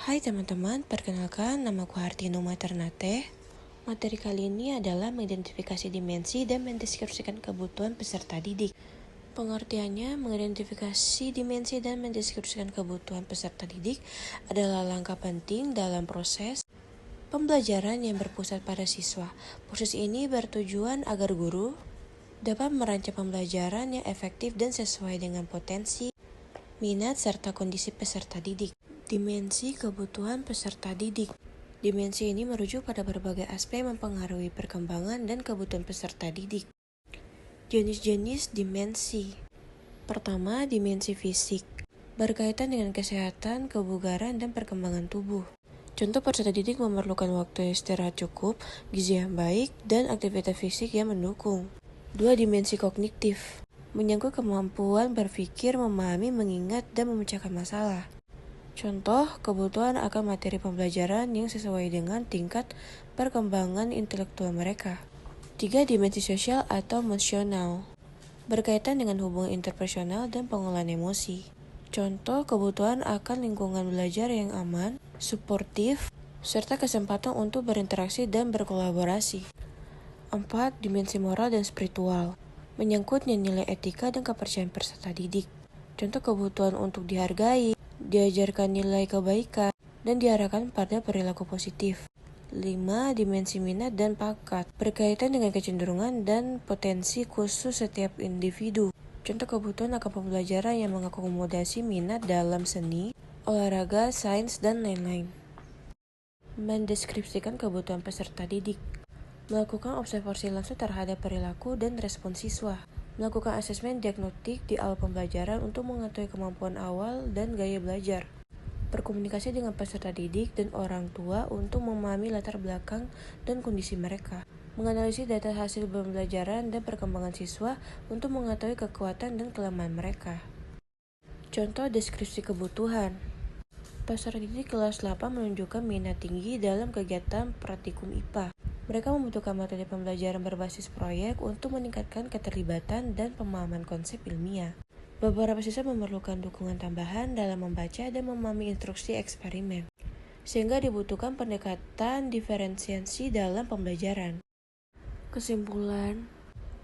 Hai teman-teman, perkenalkan namaku Hartinoma Ternate. Materi kali ini adalah mengidentifikasi dimensi dan mendeskripsikan kebutuhan peserta didik. Pengertiannya, mengidentifikasi dimensi dan mendeskripsikan kebutuhan peserta didik adalah langkah penting dalam proses pembelajaran yang berpusat pada siswa. Proses ini bertujuan agar guru dapat merancang pembelajaran yang efektif dan sesuai dengan potensi, minat, serta kondisi peserta didik. Dimensi kebutuhan peserta didik. Dimensi ini merujuk pada berbagai aspek yang mempengaruhi perkembangan dan kebutuhan peserta didik. Jenis-jenis dimensi. Pertama, dimensi fisik. Berkaitan dengan kesehatan, kebugaran, dan perkembangan tubuh. Contoh peserta didik memerlukan waktu istirahat cukup, gizi yang baik, dan aktivitas fisik yang mendukung. Dua, dimensi kognitif. Menyangkut kemampuan berpikir, memahami, mengingat, dan memecahkan masalah. Contoh, kebutuhan akan materi pembelajaran yang sesuai dengan tingkat perkembangan intelektual mereka. 3. Dimensi sosial atau emosional. Berkaitan dengan hubungan interpersonal dan pengelolaan emosi. Contoh, kebutuhan akan lingkungan belajar yang aman, suportif, serta kesempatan untuk berinteraksi dan berkolaborasi. 4. Dimensi moral dan spiritual. Menyangkut nilai etika dan kepercayaan peserta didik. Contoh, kebutuhan untuk dihargai, diajarkan nilai kebaikan, dan diarahkan pada perilaku positif. 5. Dimensi minat dan bakat. Berkaitan dengan kecenderungan dan potensi khusus setiap individu. Contoh, kebutuhan akan pembelajaran yang mengakomodasi minat dalam seni, olahraga, sains, dan lain-lain. Mendeskripsikan kebutuhan peserta didik. Melakukan observasi langsung terhadap perilaku dan respon siswa. Melakukan asesmen diagnostik di awal pembelajaran untuk mengetahui kemampuan awal dan gaya belajar. Berkomunikasi dengan peserta didik dan orang tua untuk memahami latar belakang dan kondisi mereka. Menganalisis data hasil pembelajaran dan perkembangan siswa untuk mengetahui kekuatan dan kelemahan mereka. Contoh deskripsi kebutuhan. Peserta didik kelas 8 menunjukkan minat tinggi dalam kegiatan praktikum IPA. Mereka membutuhkan metode pembelajaran berbasis proyek untuk meningkatkan keterlibatan dan pemahaman konsep ilmiah. Beberapa siswa memerlukan dukungan tambahan dalam membaca dan memahami instruksi eksperimen, sehingga dibutuhkan pendekatan diferensiasi dalam pembelajaran. Kesimpulan,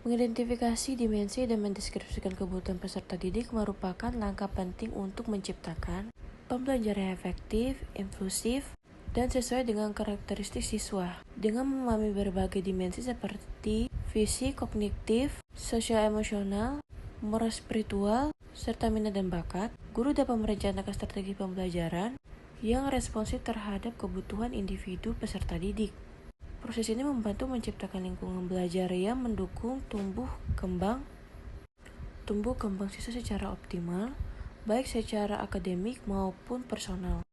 mengidentifikasi dimensi dan mendeskripsikan kebutuhan peserta didik merupakan langkah penting untuk menciptakan pembelajaran efektif, inklusif, dan sesuai dengan karakteristik siswa. Dengan memahami berbagai dimensi seperti fisik, kognitif, sosial emosional, moral spiritual, serta minat dan bakat, guru dapat merencanakan strategi pembelajaran yang responsif terhadap kebutuhan individu peserta didik. Proses ini membantu menciptakan lingkungan belajar yang mendukung tumbuh kembang siswa secara optimal, baik secara akademik maupun personal.